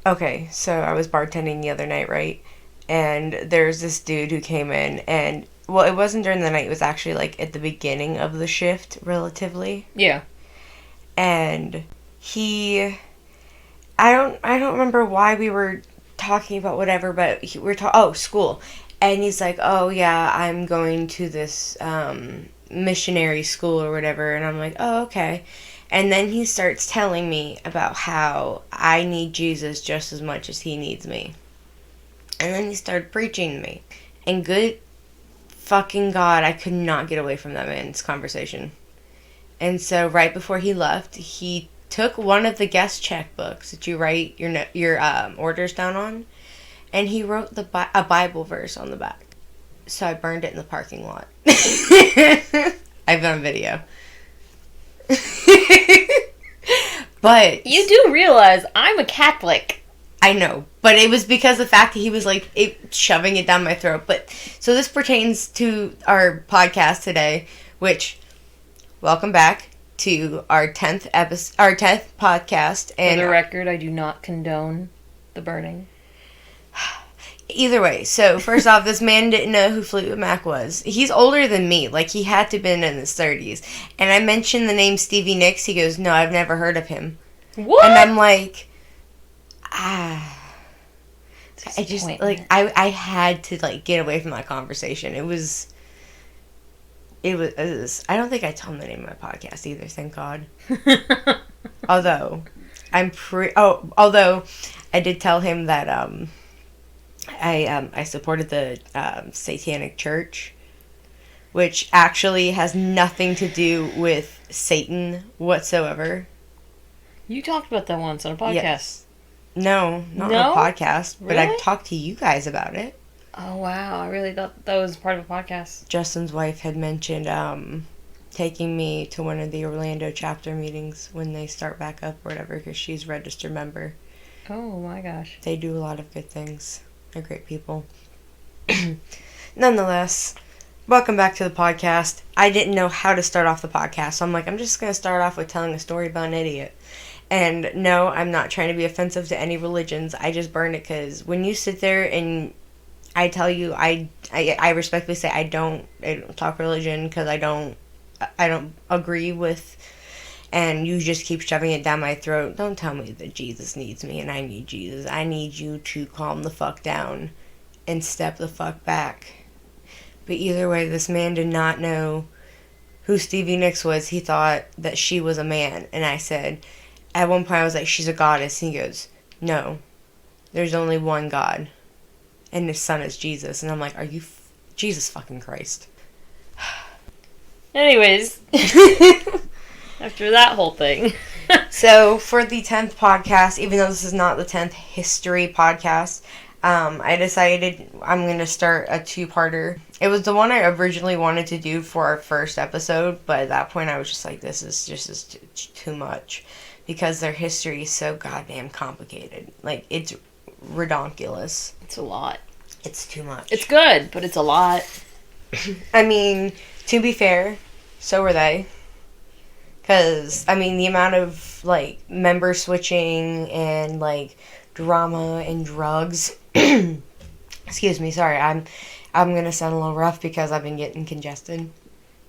Okay, so I was bartending the other night, right? And there's this dude who came in, and well, it wasn't during the night. It was actually like at the beginning of the shift, relatively. Yeah. And he, I don't remember why we were talking about whatever, but we were talking. Oh, school, and he's like, "Oh yeah, I'm going to this missionary school or whatever," and I'm like, "Oh okay." And then he starts telling me about how I need Jesus just as much as he needs me. And then he started preaching to me. And good fucking God, I could not get away from that man's conversation. And so right before he left, he took one of the guest checkbooks that you write your orders down on, and he wrote a Bible verse on the back. So I burned it in the parking lot. I've done a video. But You do realize I'm a Catholic. I know, but it was because of the fact that he was like shoving it down my throat. But so this pertains to our podcast today, which welcome back to our 10th episode, our 10th podcast. And For the record, I do not condone the burning. Either way, so first off, this man didn't know who Fleetwood Mac was. He's older than me, like he had to have been in his 30s. And I mentioned the name Stevie Nicks. He goes, "No, I've never heard of him." What? And I'm like, I just, like, I had to, like, get away from that conversation. It was, I don't think I told him the name of my podcast either, thank God. Although, although I did tell him that, I supported the, Satanic Church, which actually has nothing to do with Satan whatsoever. You talked about that once on a podcast. Yes. No, not No? on a podcast, but Really? I've talked to you guys about it. Oh, wow. I really thought that was part of a podcast. Justin's wife had mentioned taking me to one of the Orlando chapter meetings when they start back up or whatever, because she's a registered member. Oh, my gosh. They do a lot of good things. They're great people. Nonetheless, welcome back to the podcast. I didn't know how to start off the podcast, so I'm like, I'm just going to start off with telling a story about an idiot. And no, I'm not trying to be offensive to any religions. I just burned it because when you sit there and I tell you, I respectfully say I don't talk religion because I don't agree with, and you just keep shoving it down my throat. Don't tell me that Jesus needs me and I need Jesus. I need you to calm the fuck down and step the fuck back. But either way, this man did not know who Stevie Nicks was. He thought that she was a man, and I said, at one point I was like, she's a goddess. And he goes, no, there's only one God, and his son is Jesus. And I'm like, are you Jesus fucking Christ? Anyways, after that whole thing. So for the 10th podcast, even though this is not the 10th history podcast, I decided I'm going to start a two-parter. It was the one I originally wanted to do for our first episode, but at that point I was just like, this is just too much. Because their history is so goddamn complicated. Like, it's redonkulous. It's a lot. It's too much. It's good, but it's a lot. I mean, to be fair, so were they. Because, I mean, the amount of, like, member switching and, like, drama and drugs. Excuse me, sorry. I'm going to sound a little rough because I've been getting congested.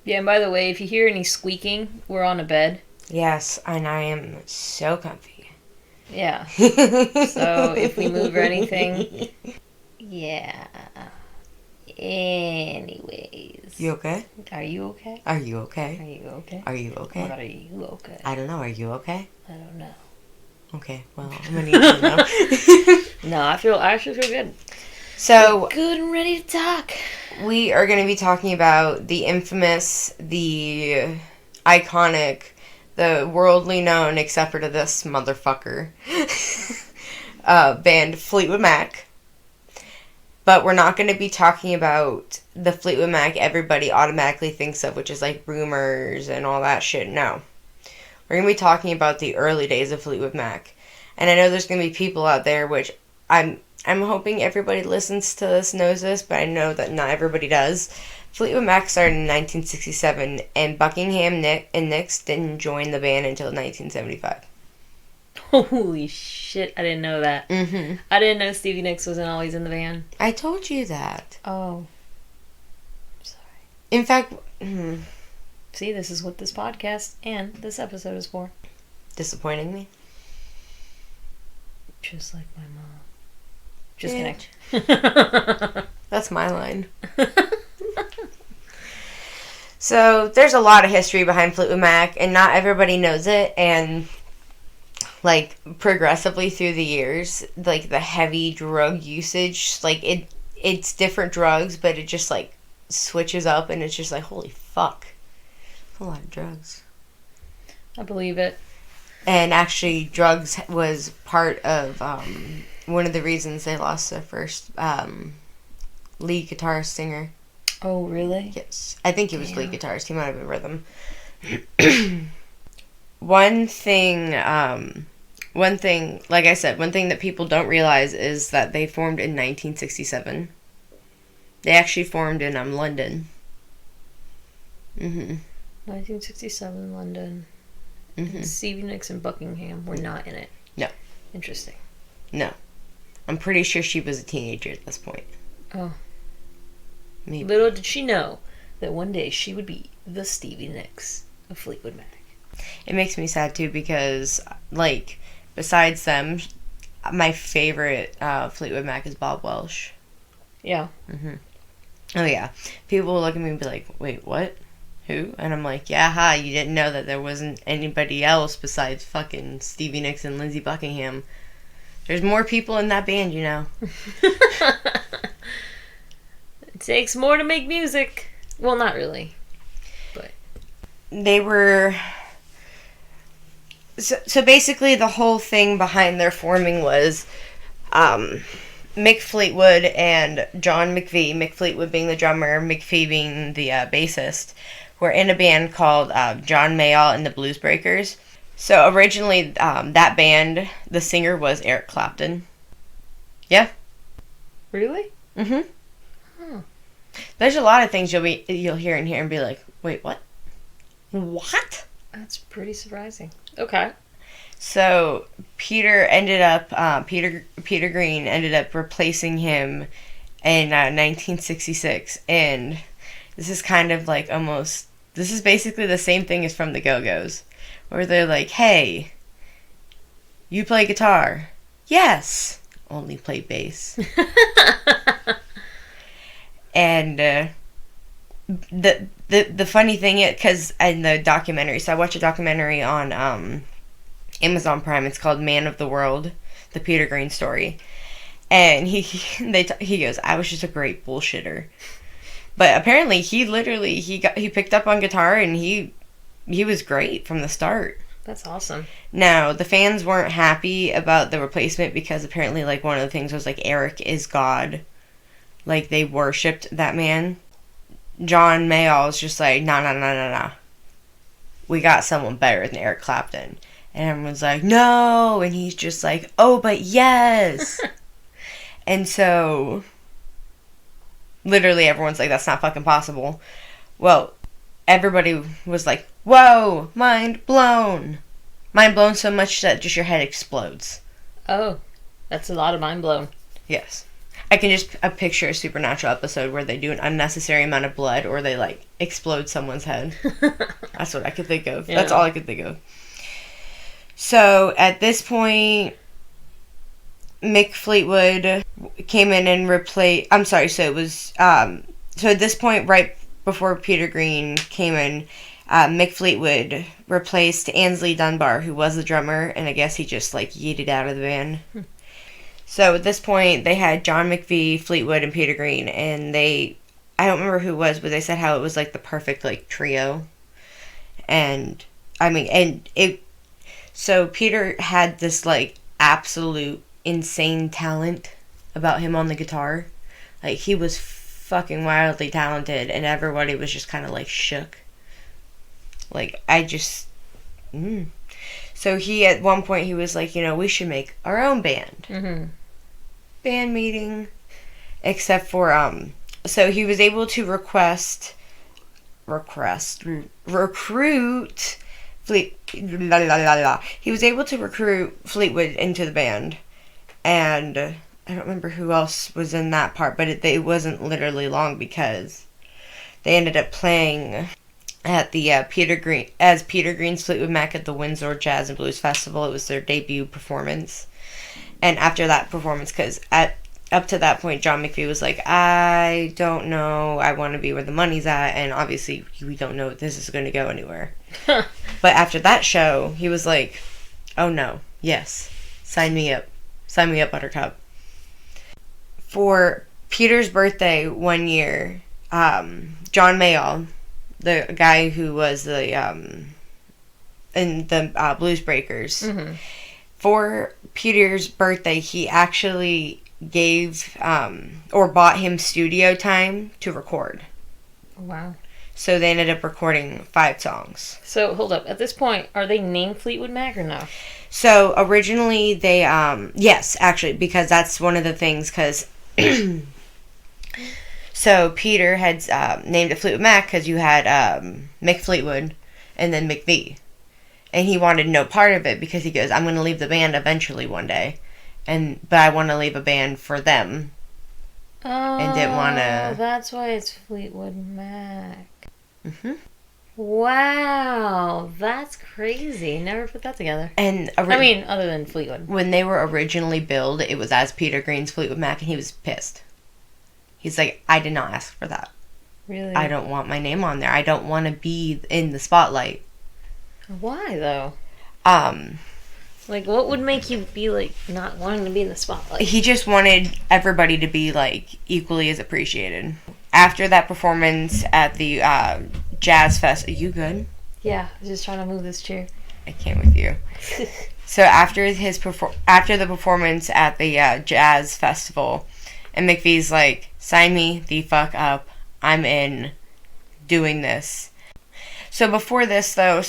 Yeah, and by the way, if you hear any squeaking, we're on a bed. Yes, and I am so comfy. Yeah. So if we move or anything. Yeah. Anyways. You okay? Are you okay? Are you okay? Are you okay? Are you okay? Oh my God, are you okay? I don't know. Are you okay? I don't know. Okay, well, I'm gonna need you to know. No, I actually feel good. So, Good and ready to talk. we are going to be talking about the infamous, the iconic, the worldly known, except for to this motherfucker, band Fleetwood Mac. But we're not going to be talking about the Fleetwood Mac everybody automatically thinks of, which is like Rumors and all that shit. No. We're going to be talking about the early days of Fleetwood Mac. And I know there's going to be people out there, which I'm hoping everybody listens to this knows this, but I know that not everybody does. Fleetwood Mac started in 1967, and Buckingham and Nicks didn't join the band until 1975. Holy shit, I didn't know that. Mm-hmm. I didn't know Stevie Nicks wasn't always in the band. I told you that. Oh. Sorry. In fact, See, this is what this podcast and this episode is for. disappointing me. Just like my mom. Just Bitch. kidding. That's my line. So, there's a lot of history behind Fleetwood Mac, and not everybody knows it, and, like, progressively through the years, like, the heavy drug usage, like, it's different drugs, but it just, like, switches up, and it's just like, holy fuck. That's a lot of drugs. I believe it. And actually, drugs was part of one of the reasons they lost their first lead guitarist singer. Oh, really? Yes. I think he was lead guitarist. He might have been rhythm. One thing, like I said, one thing that people don't realize is that they formed in 1967. They actually formed in London. 1967, London. Stevie Nicks and Buckingham were not in it. No. Interesting. No. I'm pretty sure she was a teenager at this point. Oh. Maybe. Little did she know that one day she would be the Stevie Nicks of Fleetwood Mac. It makes me sad too because, like, besides them, my favorite Fleetwood Mac is Bob Welsh. Yeah. Oh yeah. People will look at me and be like, wait, what? Who? And I'm like, yeah, you didn't know that there wasn't anybody else besides fucking Stevie Nicks and Lindsey Buckingham. There's more people in that band, you know. It takes more to make music. Well, not really. But they were... So basically the whole thing behind their forming was Mick Fleetwood and John McVie, Mick Fleetwood being the drummer, McVie being the bassist, were in a band called John Mayall and the Blues Breakers. So originally that band, the singer was Eric Clapton. Yeah. really? Mm-hmm. There's a lot of things you'll hear in here and be like, wait, what? What? That's pretty surprising. Okay. So Peter Green ended up replacing him in 1966, and this is kind of like this is basically the same thing as from the Go-Go's, where they're like, hey, you play guitar? Yes. Only play bass. And the funny thing is, because in the documentary, so I watched a documentary on Amazon Prime. It's called Man of the World, the Peter Green story. And he goes, I was just a great bullshitter. But apparently he picked up on guitar and he was great from the start. That's awesome. Now, the fans weren't happy about the replacement because apparently, like, one of the things was, like, Eric is God. Like, they worshipped that man. John Mayall is just like, no. We got someone better than Eric Clapton. And everyone's like, no. And he's just like, oh, but yes. And so, literally everyone's like, that's not fucking possible. Well, everybody was like, whoa, mind blown. Mind blown so much that just your head explodes. Oh, that's a lot of mind blown. Yes. I can just picture a Supernatural episode where they do an unnecessary amount of blood or they, like, explode someone's head. That's what I could think of. Yeah. That's all I could think of. So, at this point, Mick Fleetwood came in and replaced... I'm sorry, so it was... so at this point, right before Peter Green came in, Mick Fleetwood replaced Ainsley Dunbar, who was the drummer, and I guess he just, like, yeeted out of the band. So at this point, they had John McVie, Fleetwood, and Peter Green, and I don't remember who it was, but they said how it was, like, the perfect, like, trio. And, so Peter had this, like, absolute insane talent about him on the guitar. Like, he was fucking wildly talented, and everybody was just kind of, like, shook. Like, So he, at one point, he was like, we should make our own band. Mm-hmm. Band meeting. Except for, so he was able to recruit He was able to recruit Fleetwood into the band, and I don't remember who else was in that part, but it wasn't literally long because they ended up playing at the Peter Green's Fleetwood Mac at the Windsor Jazz and Blues Festival. It was their debut performance, and after that performance, because up to that point, John McVie was like, I don't know, I want to be where the money's at, and obviously we don't know if this is going to go anywhere. But after that show, he was like, oh no, yes, sign me up, Buttercup. For Peter's birthday one year, John Mayall, the guy who was the in the Blues Breakers, for Peter's birthday, he actually gave or bought him studio time to record. Wow. So they ended up recording 5 songs. So hold up. At this point, are they named Fleetwood Mac or no? So originally they yes, actually, because that's one of the things, because so Peter had named it Fleetwood Mac because you had Mick Fleetwood and then McVie, and he wanted no part of it because he goes, I'm going to leave the band eventually one day, but I want to leave a band for them. Oh, and didn't want to. That's why it's Fleetwood Mac. Mm-hmm. Wow, that's crazy. Never put that together. And other than Fleetwood. When they were originally billed, it was as Peter Green's Fleetwood Mac, and he was pissed. He's like, I did not ask for that. Really? I don't want my name on there. I don't want to be in the spotlight. Why, though? Like, what would make you be, like, not wanting to be in the spotlight? He just wanted everybody to be, like, equally as appreciated. After that performance at the Jazz Fest... Are you good? Yeah, I was just trying to move this chair. I can't with you. So after the performance at the Jazz Festival, and McVie's like, sign me the fuck up. I'm in doing this. So before this, though,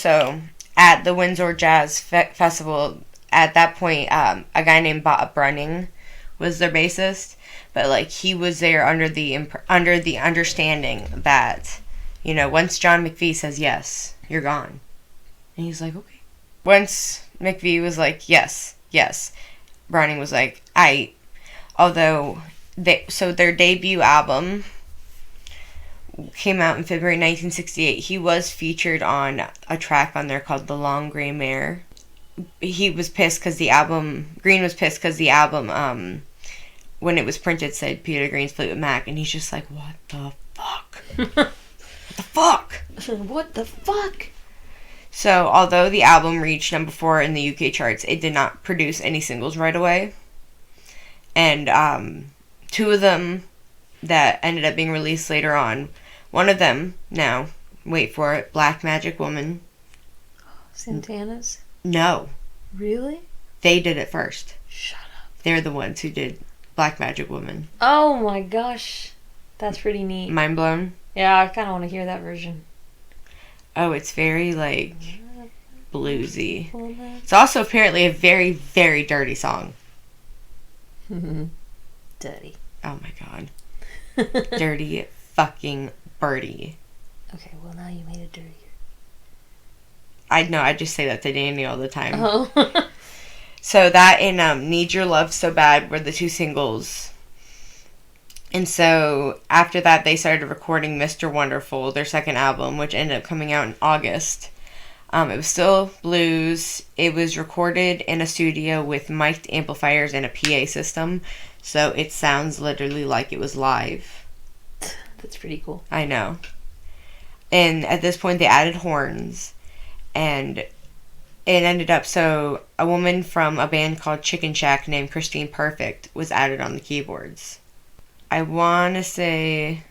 at the Windsor Jazz Festival, at that point, a guy named Bob Brunning was their bassist, but like he was there under the understanding that, you know, once John McVie says yes, you're gone, and he's like, okay. Once McVie was like yes, Brunning was like, although their debut album came out in February 1968. He was featured on a track on there called The Long Grey Mare. Green was pissed because the album, when it was printed, said Peter Green's Fleetwood Mac, and he's just like, what the fuck? What the fuck? What the fuck? So, although the album reached number 4 in the UK charts, it did not produce any singles right away. And 2 of them that ended up being released later on, one of them, now, wait for it, Black Magic Woman. Santana's? No. Really? They did it first. Shut up. They're the ones who did Black Magic Woman. Oh my gosh. That's pretty neat. Mind blown? Yeah, I kind of want to hear that version. Oh, it's very, like, bluesy. It's also apparently a very, very dirty song. Dirty. Oh my god. Dirty fucking birdie. Okay, well now you made it dirtier. I know, I just say that to Danny all the time. Oh. So that and Need Your Love So Bad were the 2 singles. And so after that, they started recording Mr. Wonderful, their second album, which ended up coming out in August. It was still blues. It was recorded in a studio with mic'd amplifiers and a PA system, so it sounds literally like it was live. That's pretty cool. I know. And at this point, they added horns, and it ended up, so a woman from a band called Chicken Shack named Christine Perfect was added on the keyboards. I want to say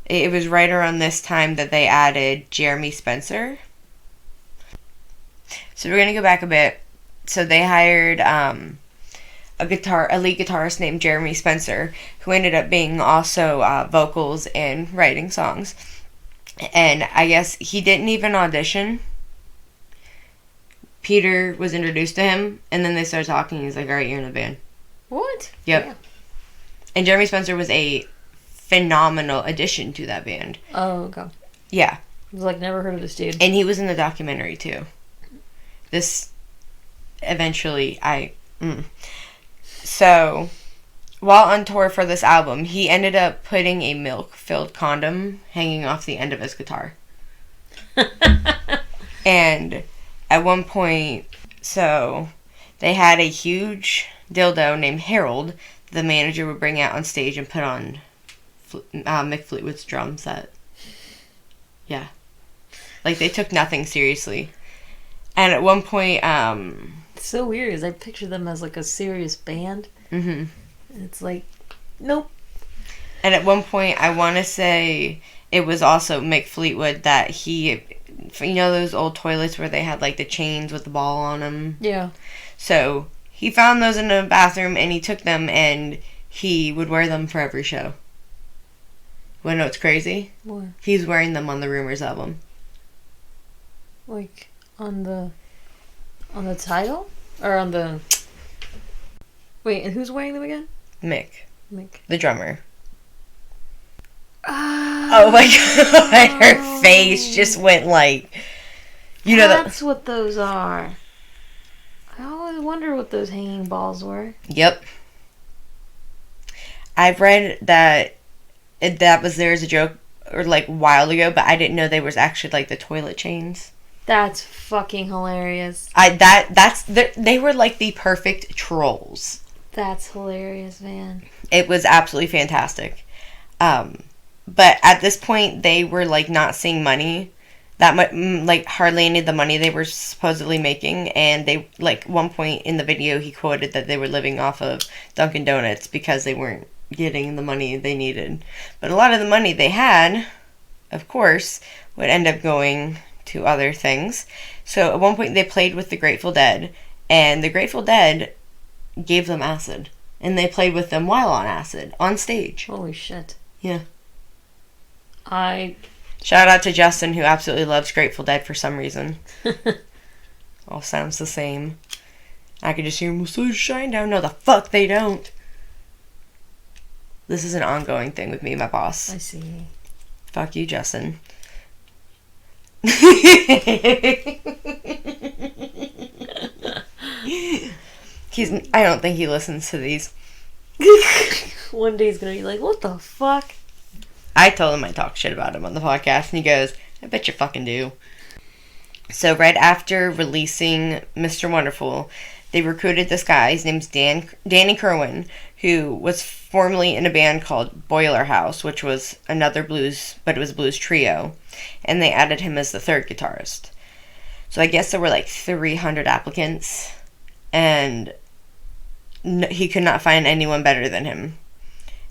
it was right around this time that they added Jeremy Spencer. So we're going to go back a bit. So they hired a lead guitarist named Jeremy Spencer, who ended up being also vocals and writing songs. And I guess he didn't even audition. Peter was introduced to him, and then they started talking. He's like, all right, you're in the band. What? Yep. Yeah. And Jeremy Spencer was a phenomenal addition to that band. Oh, okay. Yeah. was like, never heard of this dude. And he was in the documentary, too. This, eventually, So, while on tour for this album, he ended up putting a milk-filled condom hanging off the end of his guitar. And at one point, so, they had a huge dildo named Harold the manager would bring out on stage and put on Mick Fleetwood's drum set. Yeah. Like, they took nothing seriously. And at one point, It's so weird, because I picture them as, like, a serious band. Mm-hmm. It's like, nope. And at one point, I want to say it was also Mick Fleetwood that he... You know those old toilets where they had, like, the chains with the ball on them? Yeah. So, he found those in a bathroom, and he took them, and he would wear them for every show. Wanna know what's crazy? What? He's wearing them on the Rumors album. Like, on the title? Or on the... Wait, and who's wearing them again? Mick. Mick. The drummer. Oh my god, her face just went like... You know That's what those are. I always wonder what those hanging balls were. Yep. I've read that was there as a joke, or like a while ago, but I didn't know they was actually like the toilet chains. That's fucking hilarious. They were like the perfect trolls. That's hilarious, man. It was absolutely fantastic. But at this point, they were like not seeing money that much, like hardly any of the money they were supposedly making, and they like one point in the video he quoted that they were living off of Dunkin' Donuts because they weren't getting the money they needed. But a lot of the money they had, of course, would end up going to other things. So at one point they played with the Grateful Dead, and the Grateful Dead gave them acid, and they played with them while on acid on stage. Holy shit. Yeah. I Shout out to Justin, who absolutely loves Grateful Dead for some reason. All sounds the same. I could just hear them say shine down. No, the fuck they don't. This is an ongoing thing with me and my boss. I see. Fuck you, Justin. I don't think he listens to these. One day he's gonna be like, what the fuck? I told him I talk shit about him on the podcast, and he goes, I bet you fucking do. So right after releasing Mr. Wonderful, they recruited this guy. His name's Danny Kerwin, who was formerly in a band called Boiler House, which was another blues, but it was a blues trio. And they added him as the third guitarist. So I guess there were like 300 applicants, and he could not find anyone better than him.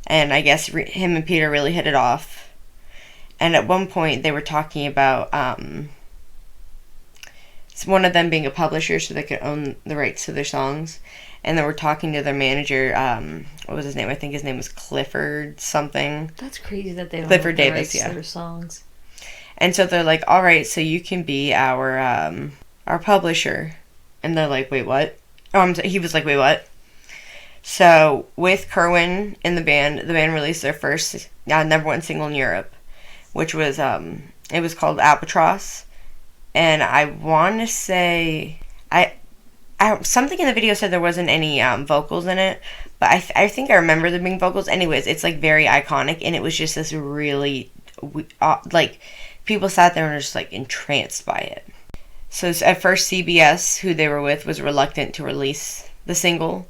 And I guess him and Peter really hit it off. And at one point, they were talking about one of them being a publisher so they could own the rights to their songs. And they were talking to their manager, what was his name? I think his name was Clifford something. That's crazy that they don't Clifford have the Davis, rights yeah. to their songs. And so they're like, all right, so you can be our publisher. And they're like, wait, what? He was like, wait, what? So, with Kerwin in the band released their first number one single in Europe, which was, it was called Albatross. And I want to say, something in the video said there wasn't any vocals in it, but I think I remember there being vocals. Anyways, it's like very iconic, and it was just this really, like, people sat there and were just like entranced by it. So at first CBS, who they were with, was reluctant to release the single,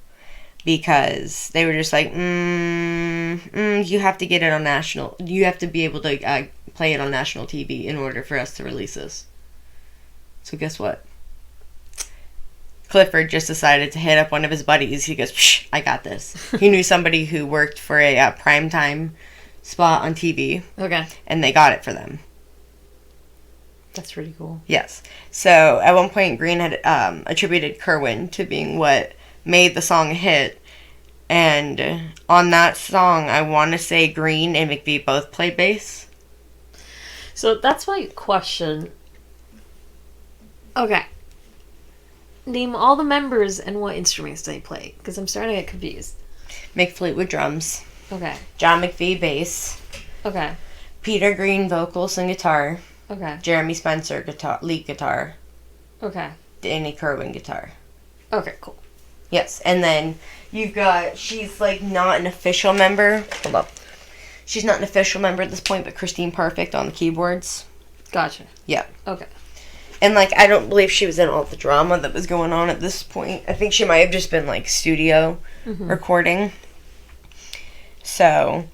because they were just like, you have to get it on national, you have to be able to play it on national TV in order for us to release this. So guess what? Clifford just decided to hit up one of his buddies. He goes, psh, I got this. He knew somebody who worked for a primetime spot on TV. Okay. And they got it for them. That's pretty cool. Yes. So at one point, Green had attributed Kerwin to being what made the song a hit. And on that song, I want to say Green and McVie both played bass. So that's my question. Okay. Name all the members and what instruments they play, because I'm starting to get confused. Mick Fleetwood drums. Okay. John McVie bass. Okay. Peter Green vocals and guitar. Okay. Jeremy Spencer, lead guitar. Okay. Danny Kerwin, guitar. Okay, cool. Yes, and then you've got, she's, like, not an official member. Hold up. She's not an official member at this point, but Christine Perfect on the keyboards. Gotcha. Yeah. Okay. And, like, I don't believe she was in all the drama that was going on at this point. I think she might have just been, like, studio recording. So,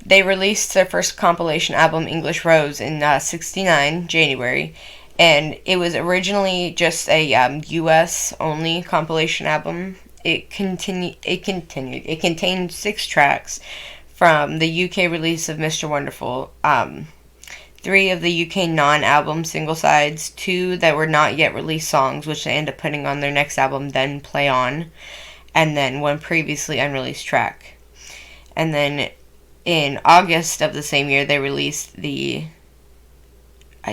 they released their first compilation album, English Rose, in 1969, January. And it was originally just a U.S.-only compilation album. It contained 6 tracks from the UK release of Mr. Wonderful, 3 of the UK non-album single sides, 2 that were not yet released songs, which they ended up putting on their next album, Then Play On, and then 1 previously unreleased track. And then in August of the same year, they released the...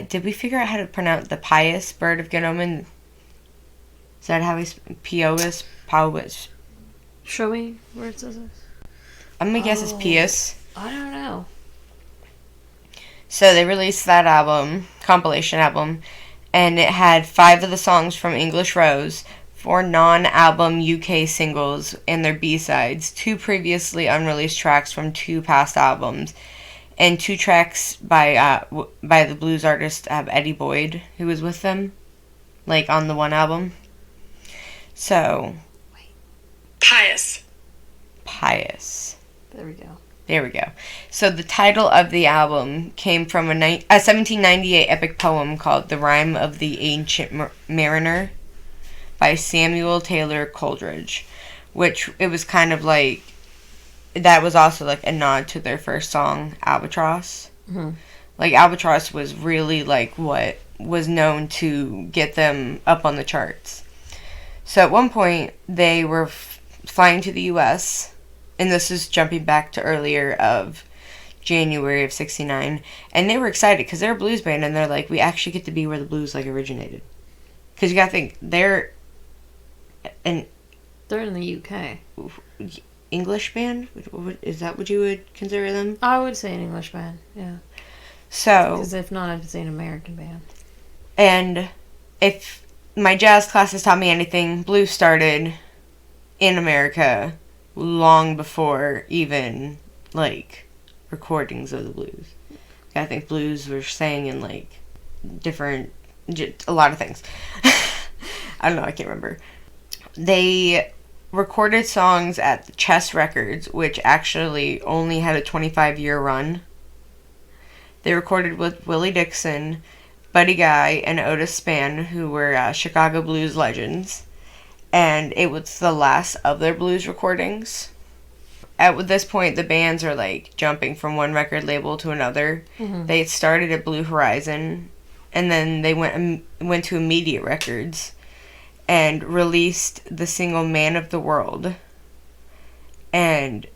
did we figure out how to pronounce the Pious Bird of Good Omen? Is that how he's... Pious? Pious? Show me where it says this. I'm gonna guess it's Pious. I don't know. So they released that album, compilation album, and it had 5 of the songs from English Rose, 4 non-album UK singles and their B-sides, 2 previously unreleased tracks from 2 past albums, and 2 tracks by the blues artist Eddie Boyd, who was with them, like on the one album. So, Pious. There we go. There we go. So the title of the album came from a 1798 epic poem called The Rime of the Ancient Mariner by Samuel Taylor Coleridge, which it was kind of like, that was also like a nod to their first song, Albatross. Mm-hmm. Like, Albatross was really like what was known to get them up on the charts. So at one point, they were flying to the U.S., and this is jumping back to earlier of January of 1969, and they were excited because they're a blues band, and they're like, we actually get to be where the blues like originated. Because you gotta think, they're an... They're in the UK. English band? Is that what you would consider them? I would say an English band, yeah. So... Because if not, I'd say an American band. And if my jazz classes taught me anything, blues started in America long before even, like, recordings of the blues. I think blues were sang in, like, different... a lot of things. I don't know, I can't remember. They recorded songs at the Chess Records, which actually only had a 25-year run. They recorded with Willie Dixon, Buddy Guy, and Otis Spann, who were Chicago blues legends. And it was the last of their blues recordings. At this point, the bands are, like, jumping from one record label to another. Mm-hmm. They started at Blue Horizon, and then they went to Immediate Records and released the single Man of the World. And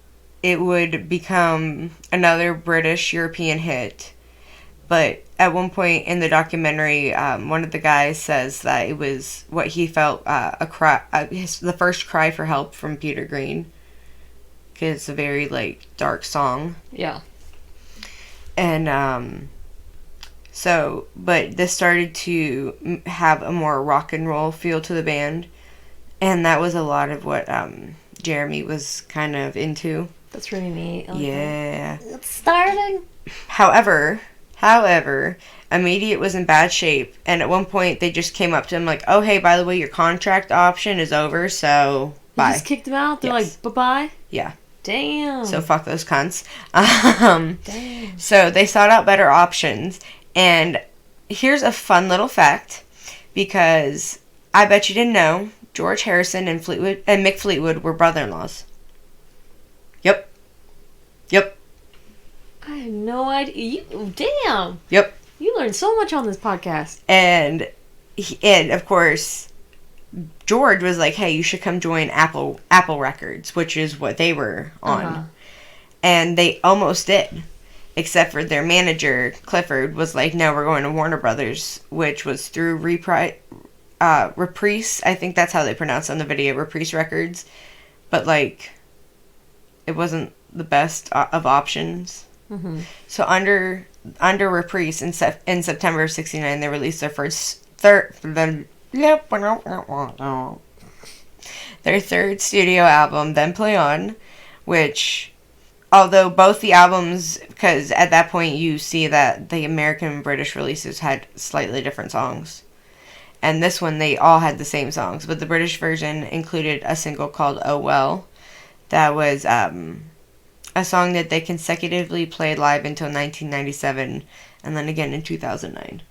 it would become another British European hit. But at one point in the documentary, one of the guys says that it was what he felt the first cry for help from Peter Green. Because it's a very, like, dark song. Yeah. And, but this started to have a more rock and roll feel to the band. And that was a lot of what Jeremy was kind of into. That's really neat. Like yeah. That. It's starting. However, Immediate was in bad shape, and at one point they just came up to him like, oh, hey, by the way, your contract option is over, so bye. You just kicked him out? They're like, bye-bye? Yeah. Damn. So fuck those cunts. Damn. So they sought out better options, and here's a fun little fact, because I bet you didn't know, George Harrison and Mick Fleetwood were brother-in-laws. Yep. I had no idea. Damn. Yep. You learned so much on this podcast. And of course, George was like, hey, you should come join Apple Records, which is what they were on. Uh-huh. And they almost did. Except for their manager, Clifford, was like, no, we're going to Warner Brothers, which was through Reprise, I think that's how they pronounce it on the video, Reprise Records. But, like, it wasn't the best of options. Mm-hmm. So under under Reprise in September of '69, they released their their third studio album, Then Play On, which, although both the albums, because at that point you see that the American and British releases had slightly different songs. And this one, they all had the same songs, but the British version included a single called Oh Well. That was a song that they consecutively played live until 1997, and then again in 2009.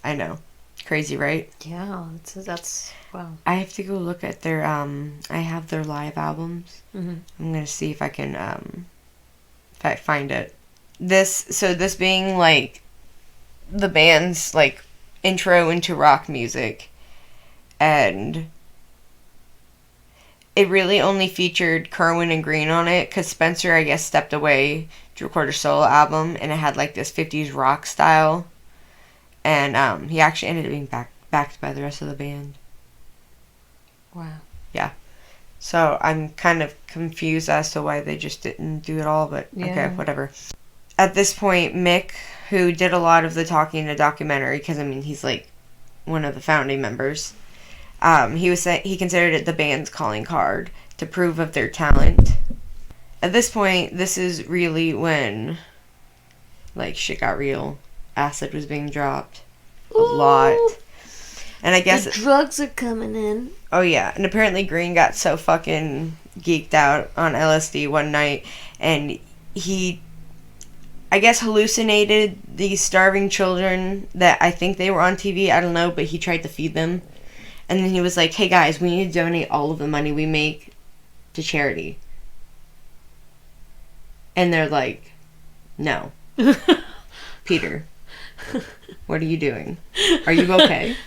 I know. Crazy, right? Yeah, that's wow. I have to go look at their, I have their live albums. Mm-hmm. I'm going to see if I can, if I find it. This being, like, the band's, like, intro into rock music, and it really only featured Kerwin and Green on it, because Spencer, I guess, stepped away to record a solo album, and it had, like, this 50s rock style, and he actually ended up being backed by the rest of the band. Wow. Yeah. So I'm kind of confused as to why they just didn't do it all, but okay, whatever. At this point, Mick, who did a lot of the talking in the documentary, because, I mean, he's, like, one of the founding members, he considered it the band's calling card to prove of their talent. At this point, this is really when, like, shit got real. Acid was being dropped a lot. And I guess the drugs are coming in. Oh, yeah. And apparently Green got so fucking geeked out on LSD one night, and he, I guess, hallucinated these starving children that I think they were on TV. I don't know, but he tried to feed them. And then he was like, hey, guys, we need to donate all of the money we make to charity. And they're like, no. Peter, what are you doing? Are you okay?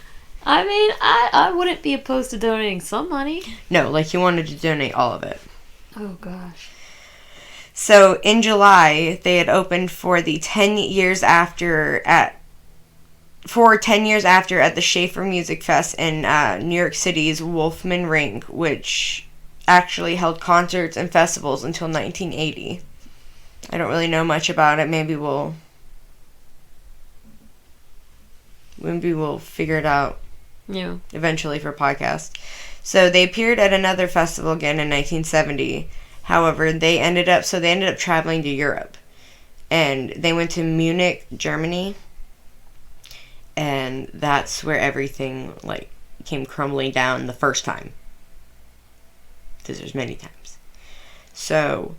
I mean, I wouldn't be opposed to donating some money. No, like, he wanted to donate all of it. Oh, gosh. So, in July, they had opened for the 10 years after at the Schaefer Music Fest in New York City's Wolfman Ring, which actually held concerts and festivals until 1980. I don't really know much about it. Maybe we'll figure it out. Yeah. Eventually for a podcast. So they appeared at another festival again in 1970. However, they ended up traveling to Europe. And they went to Munich, Germany. And that's where everything, like, came crumbling down the first time. Because there's many times. So,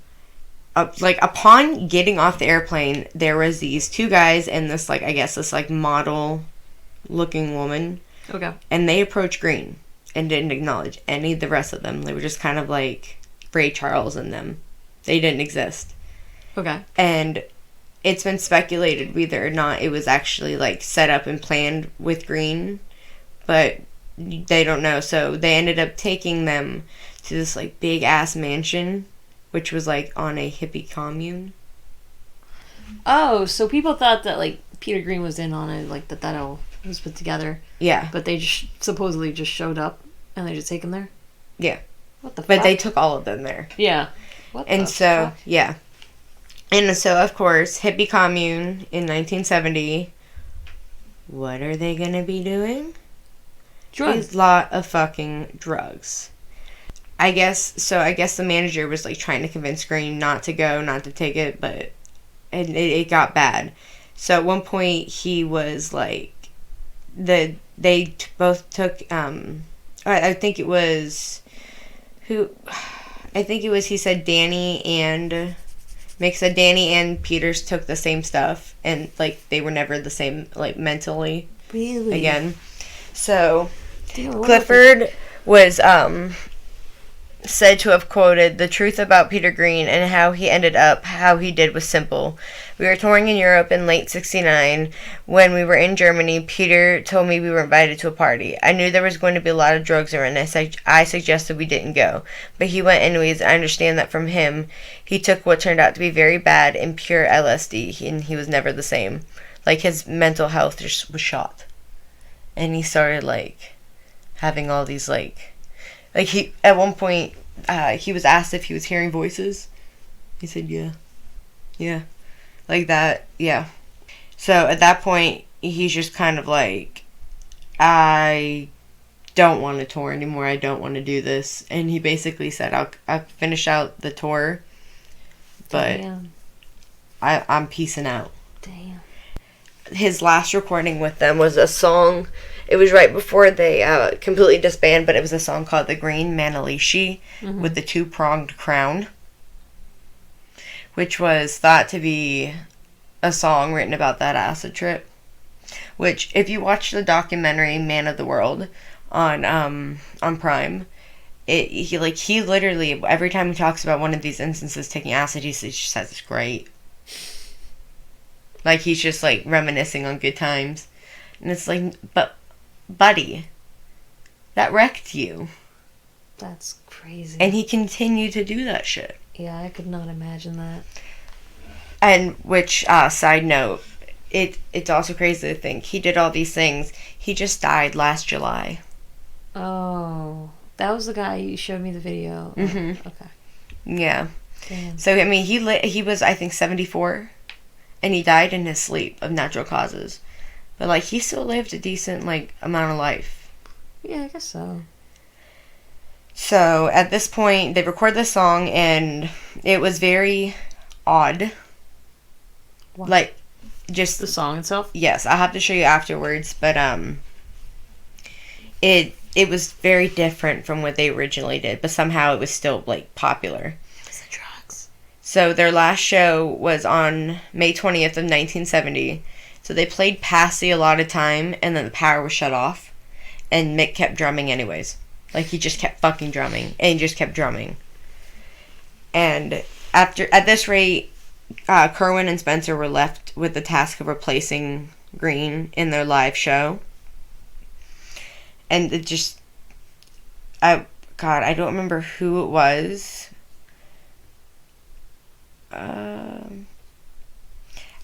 upon getting off the airplane, there was these two guys and this, like, I guess this, like, model-looking woman. Okay. And they approached Green and didn't acknowledge any of the rest of them. They were just kind of like Ray Charles and them. They didn't exist. Okay. And it's been speculated whether or not it was actually, like, set up and planned with Green, but they don't know. So they ended up taking them to this, like, big ass mansion, which was, like, on a hippie commune. Oh, so people thought that, like, Peter Green was in on it, like, that all was put together. Yeah. But they just supposedly just showed up and they just take him there? Yeah. What the fuck? But they took all of them there. Yeah. What and the so, fuck? yeah. And so, of course, hippie commune in 1970. What are they going to be doing? Drugs. A lot of fucking drugs. I guess the manager was, like, trying to convince Green not to go, not to take it, but it got bad. So at one point he was like, both took, I think it was, he said Danny and, Mick said Danny and Peters took the same stuff, and, like, they were never the same, like, mentally. Really? Again. So, Damn, Clifford was, said to have quoted, "The truth about Peter Green and how he ended up how he did was simple. We were touring in Europe in late '69. When we were in Germany, Peter told me we were invited to a party. I knew there was going to be a lot of drugs around, and I suggested we didn't go. But he went anyways. I understand that from him. He took what turned out to be very bad and pure LSD, and he was never the same. Like, his mental health just was shot. And he started, like, having all these, like he, at one point, he was asked if he was hearing voices. He said, yeah. Like that, yeah. So at that point, he's just kind of like, I don't want to tour anymore. I don't want to do this. And he basically said, I'll finish out the tour, but I'm peacing out. Damn. His last recording with them was a song. It was right before they completely disbanded, but it was a song called The Green Manalishi with the Two-Pronged Crown, which was thought to be a song written about that acid trip. Which, if you watch the documentary Man of the World on Prime, he literally, every time he talks about one of these instances taking acid, he just says it's great. Like, he's just, like, reminiscing on good times. And it's like, but, buddy, that wrecked you. That's crazy. And he continued to do that shit. Yeah, I could not imagine that. And, which, side note, it's also crazy to think, he did all these things. He just died last July. Oh, that was the guy you showed me the video. Mm-hmm. Okay. Yeah. Damn. So, I mean, he was, I think, 74. And he died in his sleep of natural causes. But, like, he still lived a decent, like, amount of life. Yeah, I guess so. So, at this point, they record this song, and it was very odd. What? Like, just... The song itself? Yes, I'll have to show you afterwards, but, it was very different from what they originally did, but somehow it was still, like, popular. It's the drugs. So their last show was on May 20th of 1970. So they played Passy a lot of time, and then the power was shut off. And Mick kept drumming anyways. Like, he just kept fucking drumming. And he just kept drumming. And at this rate, Kerwin and Spencer were left with the task of replacing Green in their live show. And it just... I don't remember who it was.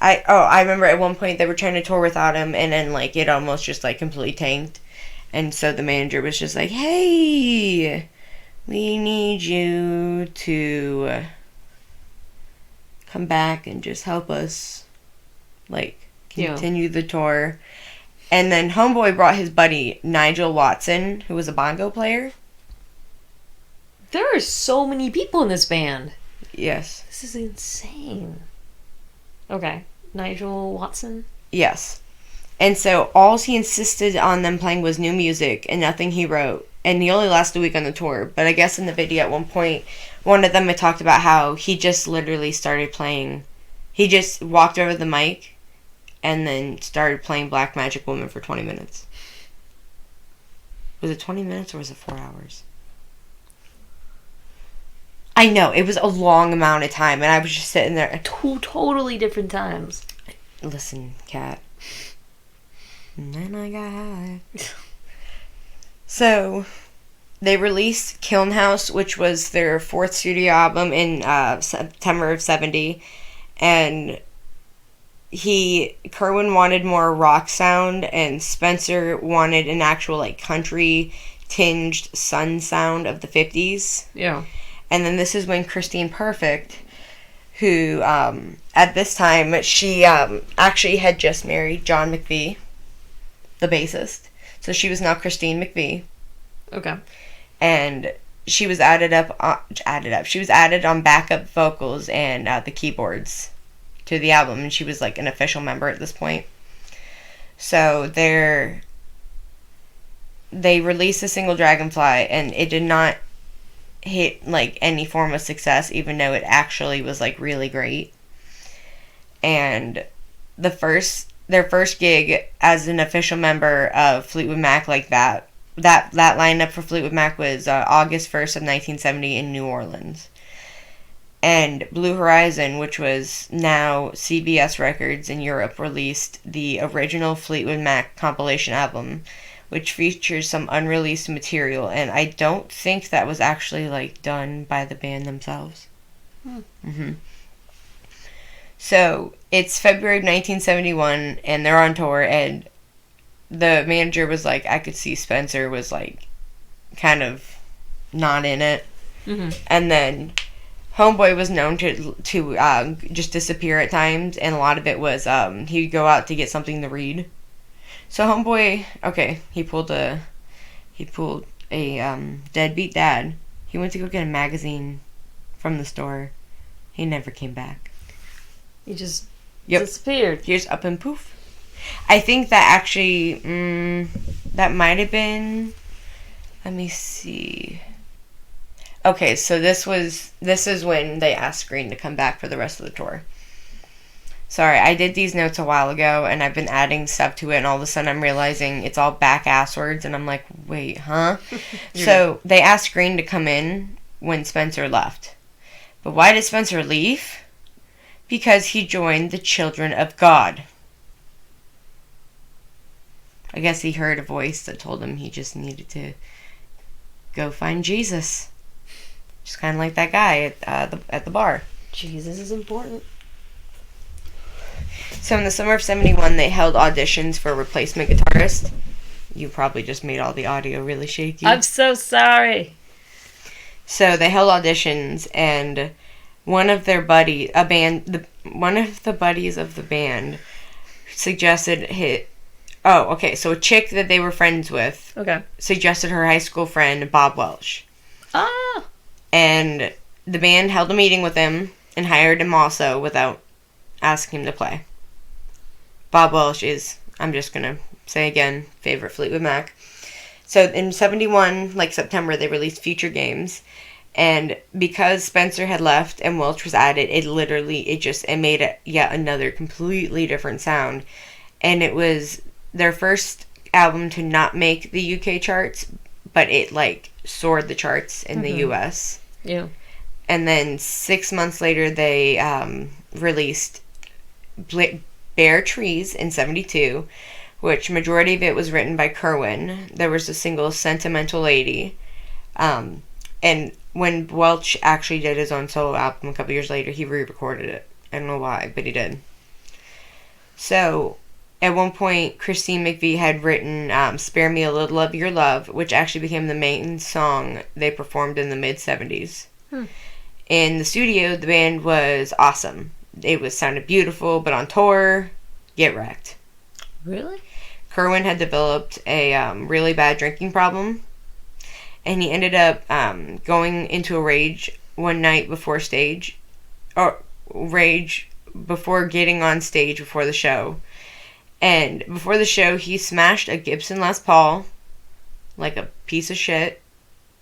I remember at one point they were trying to tour without him, and then, like, it almost just, like, completely tanked. And so the manager was just like, hey, we need you to come back and just help us, like, continue the tour. And then Homeboy brought his buddy Nigel Watson, who was a bongo player. There are so many people in this band. Yes. This is insane. Okay. Nigel Watson? Yes. And so all he insisted on them playing was new music and nothing he wrote. And he only lasted a week on the tour. But I guess in the video at one point, one of them had talked about how he just literally started playing. He just walked over the mic and then started playing Black Magic Woman for 20 minutes. Was it 20 minutes or was it 4 hours? I know, it was a long amount of time, and I was just sitting there. Two totally different times. Listen, Kat. And then I got high. So, they released Kiln House, which was their fourth studio album in September of 70. And Kerwin wanted more rock sound, and Spencer wanted an actual, like, country-tinged sun sound of the 50s. Yeah. And then this is when Christine Perfect, who, at this time, she actually had just married John McVie, the bassist. So she was now Christine McVie. Okay. And she was added on backup vocals and the keyboards to the album. And she was, like, an official member at this point. So they released the single Dragonfly, and it did not hit, like, any form of success, even though it actually was, like, really great. And their first gig as an official member of Fleetwood Mac, like, that lineup for Fleetwood Mac was August 1st of 1970 in New Orleans. And Blue Horizon, which was now CBS Records in Europe, released the original Fleetwood Mac compilation album, which features some unreleased material, and I don't think that was actually, like, done by the band themselves. Mm-hmm. So, it's February of 1971, and they're on tour, and the manager was like, I could see Spencer was, like, kind of not in it. Mm-hmm. And then Homeboy was known to just disappear at times, and a lot of it was he'd go out to get something to read. So Homeboy, okay, he pulled a deadbeat dad. He went to go get a magazine from the store. He never came back. He just disappeared. He just up and poof. I think that actually, that might have been. Let me see. Okay, so this is when they asked Green to come back for the rest of the tour. Sorry, I did these notes a while ago, and I've been adding stuff to it, and all of a sudden I'm realizing it's all back-ass words, and I'm like, wait, huh? So they asked Green to come in when Spencer left. But why did Spencer leave? Because he joined the Children of God. I guess he heard a voice that told him he just needed to go find Jesus. Just kind of like that guy at the bar. Jesus is important. So in the summer of 71, they held auditions for a replacement guitarist. You probably just made all the audio really shaky. I'm so sorry. So they held auditions, and one of the buddies of the band suggested so a chick that they were friends with suggested her high school friend Bob Welsh. Ah. And the band held a meeting with him and hired him also without asking him to play. Bob Welsh is, I'm just going to say again, favorite Fleetwood Mac. So in 71, like September, they released Future Games. And because Spencer had left and Welch was added, it made yet another completely different sound. And it was their first album to not make the UK charts, but it soared the charts in the US. Yeah. And then 6 months later, they released Bare Trees in 72, which majority of it was written by Kerwin. There was the single Sentimental Lady. And when Welch actually did his own solo album a couple years later, he re-recorded it. I don't know why, but he did. So, at one point, Christine McVie had written Spare Me a Little of Your Love, which actually became the main song they performed in the mid-70s. In the studio, the band was awesome. It sounded beautiful, but on tour, get wrecked. Really? Kerwin had developed a really bad drinking problem, and he ended up going into a rage one night before getting on stage before the show. And before the show, he smashed a Gibson Les Paul like a piece of shit,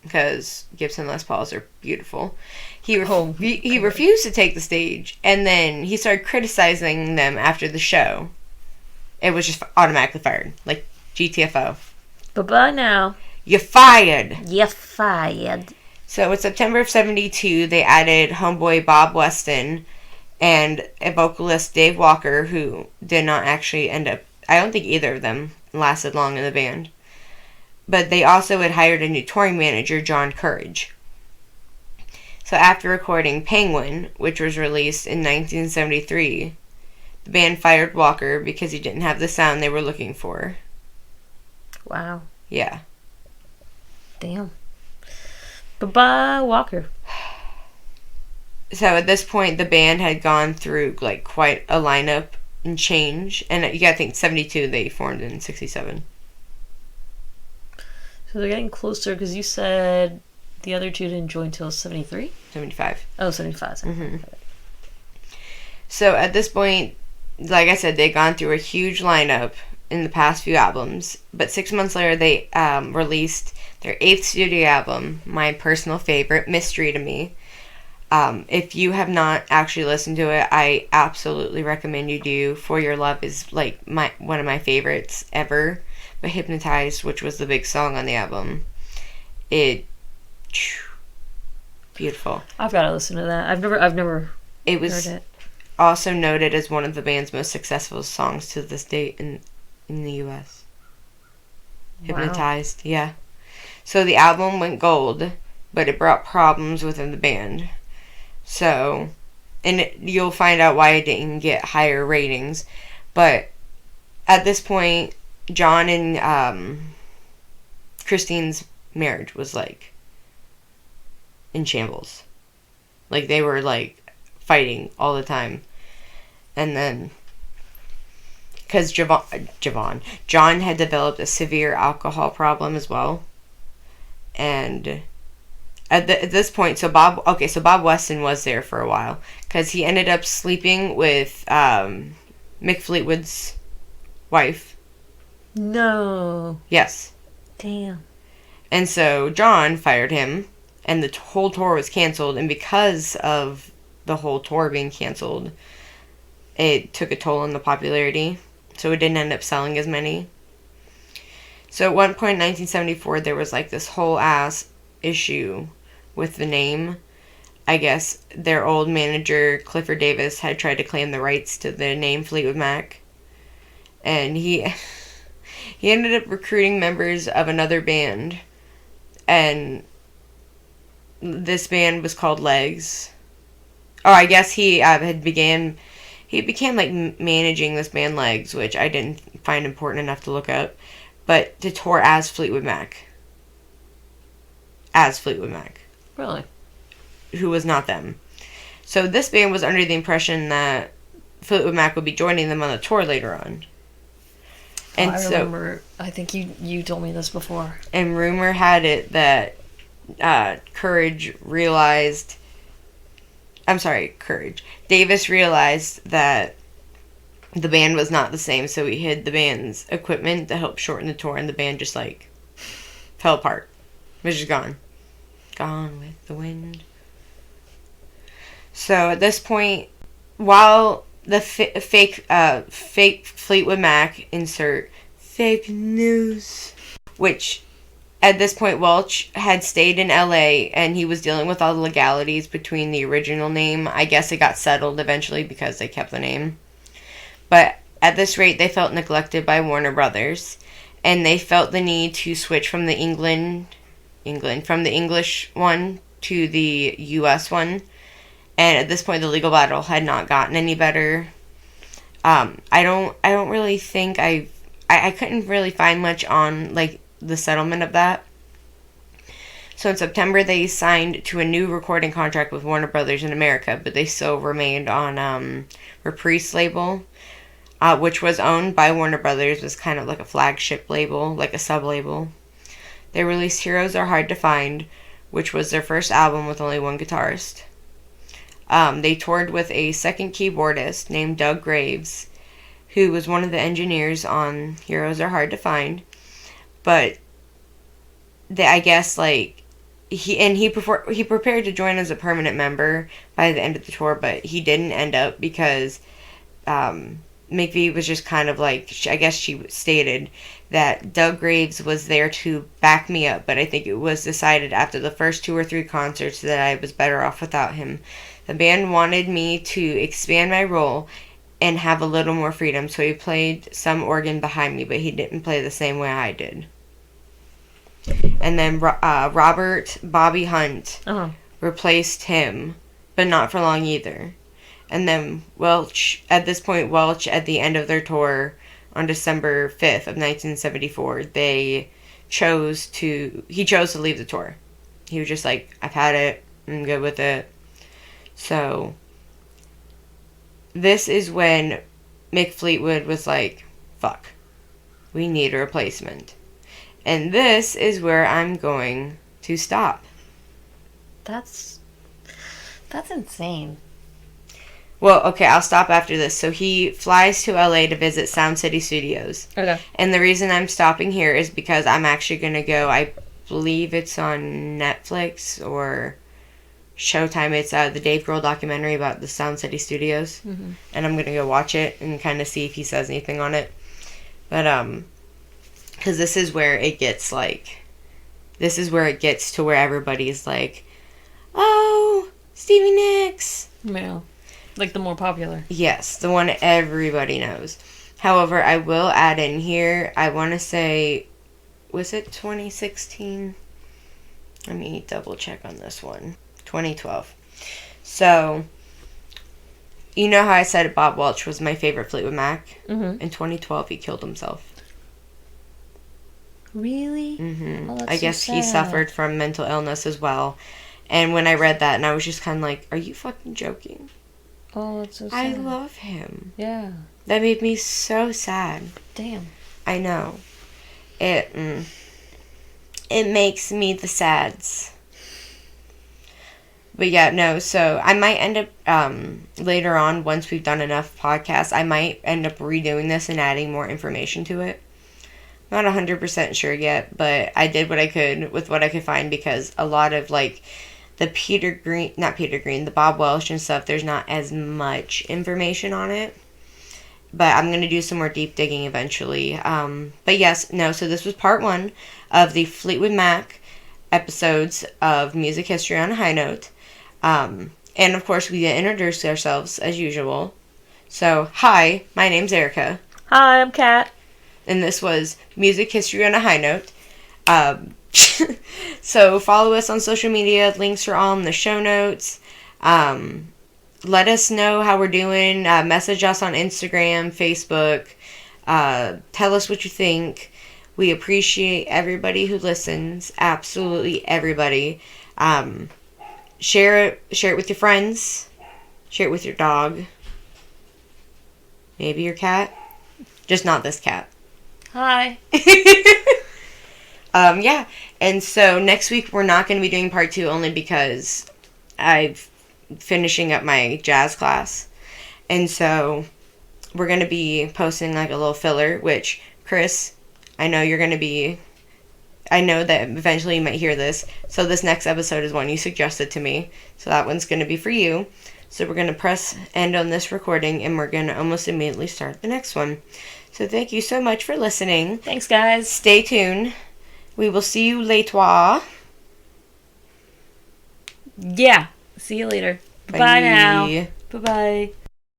because Gibson Les Pauls are beautiful. He refused to take the stage, and then he started criticizing them after the show. It was just automatically fired, like GTFO. Bye-bye now. You're fired. You're fired. So in September of 72, they added homeboy Bob Weston and a vocalist, Dave Walker, who did not actually end up... I don't think either of them lasted long in the band. But they also had hired a new touring manager, John Courage. So after recording Penguin, which was released in 1973, the band fired Walker because he didn't have the sound they were looking for. Wow. Yeah. Damn. Bye-bye, Walker. So at this point, the band had gone through quite a lineup and change. And you gotta think, 72, they formed in 67. So they're getting closer, because you said the other two didn't join until 73? 75. Oh, 75. Mm-hmm. So at this point, like I said, they'd gone through a huge lineup in the past few albums. But 6 months later, they released their 8th studio album, my personal favorite, Mystery to Me. If you have not actually listened to it, I absolutely recommend you do. For Your Love is one of my favorites ever. But Hypnotized, which was the big song on the album, beautiful. I've got to listen to that. I've never it was heard it. Also noted as one of the band's most successful songs to this date in the U.S. Wow. Hypnotized, yeah. So the album went gold, but it brought problems within the band. So, you'll find out why it didn't get higher ratings. But at this point, John and Christine's marriage was in shambles. Like, they were, like, fighting all the time. And then, because John had developed a severe alcohol problem as well. And at this point, so Bob Weston was there for a while, because he ended up sleeping with Mick Fleetwood's wife. No. Yes. Damn. And so John fired him, and the whole tour was canceled. And because of the whole tour being canceled, it took a toll on the popularity. So it didn't end up selling as many. So at one point in 1974, there was like this whole ass issue with the name. I guess their old manager, Clifford Davis, had tried to claim the rights to the name Fleetwood Mac. And he ended up recruiting members of another band. And this band was called Legs. Oh, I guess he became like managing this band Legs, which I didn't find important enough to look up. But to tour as Fleetwood Mac. As Fleetwood Mac. Really? Who was not them. So this band was under the impression that Fleetwood Mac would be joining them on the tour later on. And I remember, I think you told me this before. And rumor had it that Davis realized that the band was not the same, so he hid the band's equipment to help shorten the tour, and the band just, like, fell apart. It was just gone. Gone with the wind. So, at this point, while the fake Fleetwood Mac, insert fake news, which at this point Welch had stayed in LA and he was dealing with all the legalities between the original name. I guess it got settled eventually because they kept the name. But at this rate, they felt neglected by Warner Brothers, and they felt the need to switch from the from the English one to the US one. And at this point, the legal battle had not gotten any better. I don't really think I couldn't really find much on, like, the settlement of that. So in September, they signed to a new recording contract with Warner Brothers in America, but they still remained on Reprise label, which was owned by Warner Brothers. It was kind of like a flagship label, like a sub-label. They released Heroes Are Hard to Find, which was their first album with only one guitarist. They toured with a second keyboardist named Doug Graves, who was one of the engineers on Heroes Are Hard to Find. But I guess, like, he prepared to join as a permanent member by the end of the tour, but he didn't end up because McVie was just kind of like, I guess she stated that Doug Graves was there to back me up, but I think it was decided after the first 2 or 3 concerts that I was better off without him. The band wanted me to expand my role and have a little more freedom, so he played some organ behind me, but he didn't play the same way I did. And then Robert Bobby Hunt replaced him, but not for long either. And then Welch, at the end of their tour on December 5th of 1974, he chose to leave the tour. He was just like, I've had it, I'm good with it. So, this is when Mick Fleetwood was like, fuck, we need a replacement. And this is where I'm going to stop. That's insane. Well, okay, I'll stop after this. So he flies to LA to visit Sound City Studios. Okay. And the reason I'm stopping here is because I'm actually going to go, I believe it's on Netflix or Showtime. It's the Dave Grohl documentary about the Sound City Studios. Mm-hmm. And I'm going to go watch it and kind of see if he says anything on it. But, because this is where it gets to where everybody's like, oh, Stevie Nicks. Yeah. Like the more popular. Yes, the one everybody knows. However, I will add in here, I want to say, was it 2016? Let me double check on this one. 2012. So, you know how I said Bob Welch was my favorite Fleetwood Mac? Mm-hmm. In 2012, he killed himself. Really? Mm-hmm. Oh, I guess so he sad. suffered from mental illness as well. And when I read that, and I was just kind of like, are you fucking joking? Oh, that's so sad. I love him. Yeah. That made me so sad. Damn. I know. It makes me the sads. But yeah, no, so I might end up, later on, once we've done enough podcasts, I might end up redoing this and adding more information to it. Not 100% sure yet, but I did what I could with what I could find, because a lot of, like, the the Bob Welsh and stuff, there's not as much information on it. But I'm going to do some more deep digging eventually. But yes, no, so this was part 1 of the Fleetwood Mac episodes of Music History on a High Note. And of course, we introduced ourselves as usual. So, hi, my name's Erica. Hi, I'm Kat. And this was Music History on a High Note. So follow us on social media. Links are all in the show notes. Let us know how we're doing. Message us on Instagram, Facebook. Tell us what you think. We appreciate everybody who listens. Absolutely everybody. Share it with your friends. Share it with your dog. Maybe your cat. Just not this cat. Hi. Yeah, and so next week we're not going to be doing part 2 only because I'm finishing up my jazz class. And so we're going to be posting like a little filler, which, Chris, I know that eventually you might hear this. So this next episode is one you suggested to me. So that one's going to be for you. So we're going to press end on this recording and we're going to almost immediately start the next one. So thank you so much for listening. Thanks, guys. Stay tuned. We will see you later. Yeah. See you later. Bye now. Bye-bye.